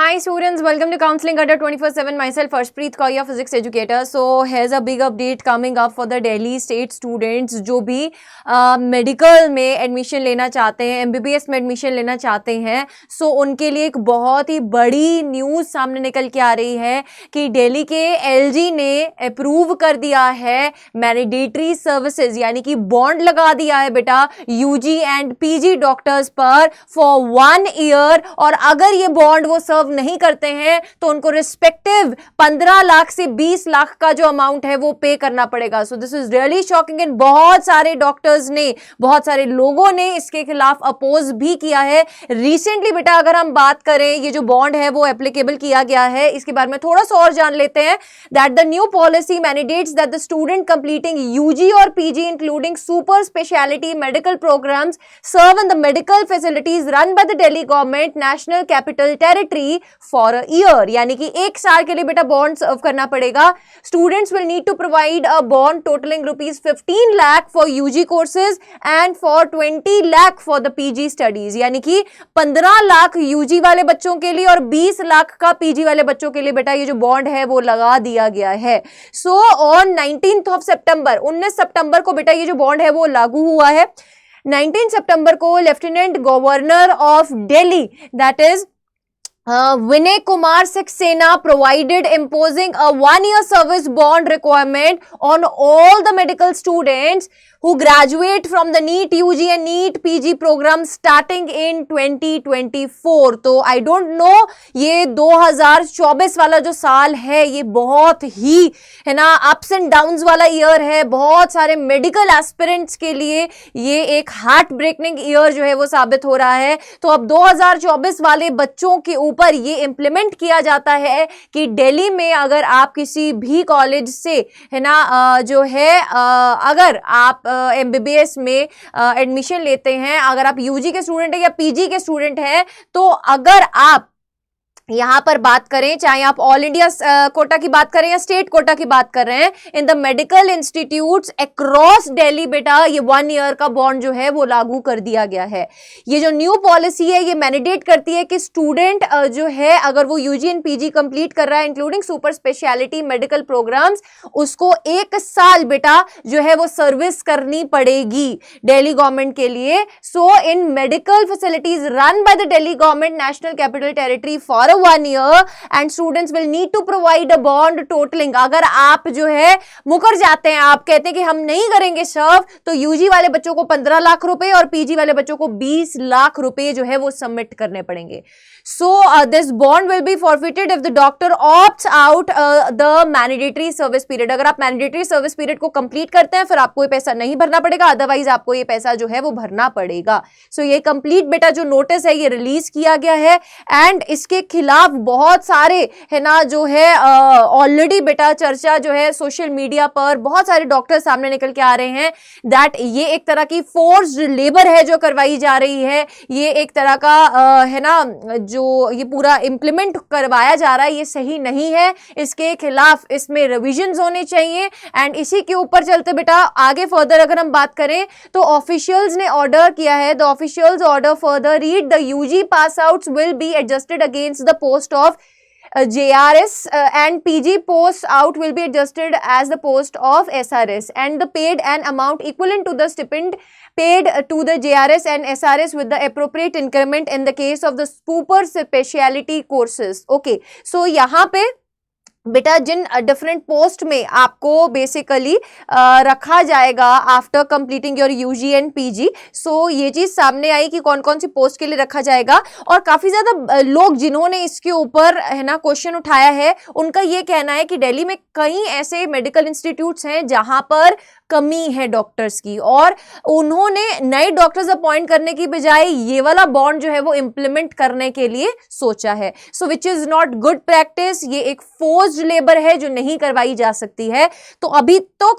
Hi students, welcome to Counseling Under 24/7. Myself Harshpreet Kaur, your physics educator. So here's a big update coming up for the Delhi state students जो भी medical में admission लेना चाहते हैं, MBBS में admission लेना चाहते हैं. सो उनके लिए एक बहुत ही बड़ी न्यूज़ सामने निकल के आ रही है कि दिल्ली के LG ने अप्रूव कर दिया है मैंडेटरी सर्विसेज, यानी कि बॉन्ड लगा दिया है बेटा UG एंड PG डॉक्टर्स पर फॉर 1 ईयर. और अगर ये बॉन्ड वो सर्व नहीं करते हैं तो उनको रिस्पेक्टिव 15 लाख से 20 लाख का जो अमाउंट है वो पे करना पड़ेगा. So this is really shocking and बहुत सारे डॉक्टर्स ने, बहुत सारे लोगों ने इसके खिलाफ अपोज भी किया है. रिसेंटली बेटा अगर हम बात करें, ये जो बॉन्ड है वो एप्लीकेबल किया गया है, इसके बारे में थोड़ा सा और जान लेते हैं. That the new policy mandates that the student completing UG और PG including super speciality medical programmes serve in the medical facilities run by the Delhi government national capital territory for a year, यानी कि 1 साल के लिए बेटा bond serve करना पड़ेगा. Students will need to provide a bond totalling ₹15 lakh for UG courses and for 20 lakh for the PG studies, यानी कि 15 लाख UG वाले बच्चों के लिए और 20 लाख का PG वाले बच्चों के लिए बेटा ये जो बॉन्ड है वो लगा दिया गया है. सो ऑन 19 सितंबर 19 सितंबर को बेटा ये जो बॉन्ड है वो लागू हुआ है. 19 सितंबर को lieutenant governor of Delhi that is Vinay Kumar Saxena provided imposing a 1-year service bond requirement on all the medical students who graduate from the NEET UG and NEET PG program starting in 2024. तो I don't know ये 2024 वाला जो साल है ये बहुत ही है ना अप्स एंड डाउन्स वाला ईयर है. बहुत सारे मेडिकल एस्पिरेंट्स के लिए ये एक हार्ट ब्रेकिंग ईयर जो है वो साबित हो रहा है. तो अब 2024 वाले बच्चों के ऊपर ये इम्प्लीमेंट किया जाता है कि दिल्ली में अगर आप किसी भी कॉलेज से है ना जो है अगर आप MBBS में एडमिशन लेते हैं, अगर आप UG के स्टूडेंट हैं या PG के स्टूडेंट हैं, तो अगर आप यहां पर बात करें, चाहे आप ऑल इंडिया कोटा की बात करें या स्टेट कोटा की बात कर रहे हैं, इन the medical institutes across Delhi बेटा ये 1 ईयर का बॉन्ड जो है वो लागू कर दिया गया है. ये जो न्यू पॉलिसी है ये मैंडेट करती है कि स्टूडेंट जो है अगर वो UG एंड PG कंप्लीट कर रहा है including super speciality medical programmes, उसको 1 साल बेटा जो है वो सर्विस करनी पड़ेगी दिल्ली गवर्नमेंट के लिए. So in medical facilities run by the Delhi government national capital territory for 1 year and students will need to provide a bond totaling. अगर आप जो है मुकर जाते हैं, आप कहते हैं कि हम नहीं करेंगे सर्व, तो UG वाले बच्चों को 15 लाख रुपए और PG वाले बच्चों को 20 लाख रुपए जो है वो सबमिट करने पड़ेंगे. So this bond will be forfeited if the doctor opts out the mandatory service period. अगर आप mandatory service period को complete करते हैं फिर आपको ये पैसा नहीं भरना पड़ेगा, अदरवाइज आपको ये पैसा जो है वो भरना पड़ेगा. So ये कंप्लीट बेटा जो नोटिस है ये रिलीज किया गया है एंड इसके खिलाफ बहुत सारे है ना जो है ऑलरेडी बेटा चर्चा जो है सोशल मीडिया पर बहुत सारे डॉक्टर सामने निकल के आ रहे हैं दैट ये एक तरह की फोर्स्ड लेबर है जो करवाई जा रही है. ये एक तरह का है ना जो ये पूरा इंप्लीमेंट करवाया जा रहा है ये सही नहीं है. इसके खिलाफ इसमें रिविजन्स होने चाहिए. एंड इसी के ऊपर चलते बेटा आगे फर्दर अगर हम बात करें तो ऑफिशियल्स ने ऑर्डर किया है. The officials order further read the UG pass outs will be adjusted against the post of JRS and PG post out will be adjusted as the post of SRS and the paid an amount equivalent to the stipend paid to the JRS and SRS with the appropriate increment in the case of the super speciality courses. Okay, so यहाँ पे बेटा जिन different post में आपको basically रखा जाएगा after completing your UG and PG. सो ये चीज सामने आई कि कौन कौन सी पोस्ट के लिए रखा जाएगा और काफी ज्यादा लोग जिन्होंने इसके ऊपर है ना क्वेश्चन उठाया है उनका ये कहना है कि दिल्ली में कई ऐसे मेडिकल इंस्टीट्यूट्स हैं जहां पर कमी है डॉक्टर्स की और उन्होंने नए डॉक्टर्स अपॉइंट करने की बजाय ये वाला बॉन्ड जो है वो इंप्लीमेंट करने के लिए सोचा है. So which is not good practice. ये एक फोर्स्ड लेबर है जो नहीं करवाई जा सकती है. तो अभी तो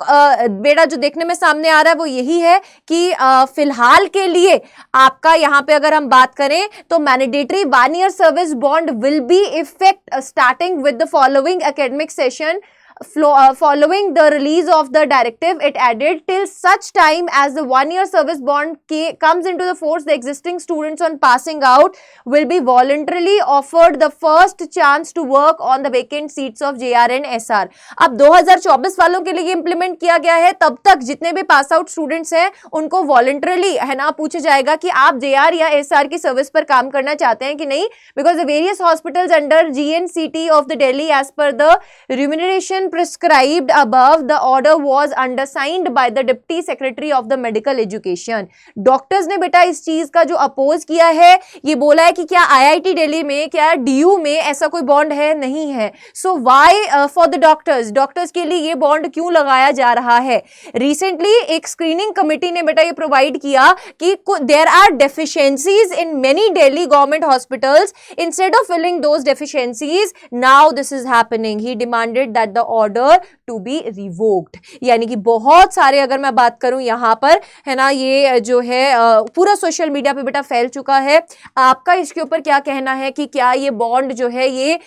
बेटा जो देखने में सामने आ रहा है वो यही है कि फिलहाल के लिए आपका यहाँ पे अगर हम बात करें तो mandatory 1 year service bond will be effect starting with the following academic session following the release of the directive, it added, till such time as the 1-year service bond comes into the force, the existing students on passing out will be voluntarily offered the first chance to work on the vacant seats of JR and SR. अब 2024 वालों के लिए implement किया गया है, तब तक जितने भी पास आउट स्टूडेंट्स हैं उनको वॉलंटरली है ना पूछा जाएगा कि आप JR या SR की सर्विस पर काम करना चाहते हैं कि नहीं, because the various hospitals under GNCT of the Delhi as per the remuneration prescribed above, the order was undersigned by the Deputy Secretary of the Medical Education. Doctors ने बेटा इस चीज का जो अपोज किया है, ये बोला है कि क्या IIT दिल्ली में, क्या DU में ऐसा कोई बॉन्ड है, नहीं है. So why for the doctors के लिए ये बॉन्ड क्यों लगाया जा रहा है. रिसेंटली एक स्क्रीनिंग कमिटी ने बेटा ये प्रोवाइड किया कि there are deficiencies in many Delhi government hospitals. Instead of filling those deficiencies, now this is happening. He demanded that the order to be revoked. यानी कि बहुत सारे, अगर मैं बात करूं यहां पर है ना, ये जो है पूरा सोशल मीडिया पे बेटा फैल चुका है. आपका इसके ऊपर क्या कहना है कि क्या ये बॉन्ड जो है ये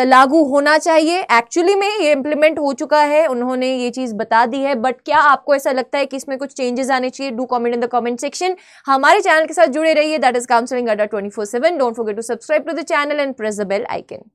लागू होना चाहिए. एक्चुअली में ये इंप्लीमेंट हो चुका है, उन्होंने ये चीज बता दी है, बट क्या आपको ऐसा लगता है कि इसमें कुछ चेंजेस आने चाहिए? Do comment in the comment section. हमारे चैनल के साथ जुड़े रहिए. That is counselling Adda 24/7. Don't forget to subscribe to the channel and press the bell icon.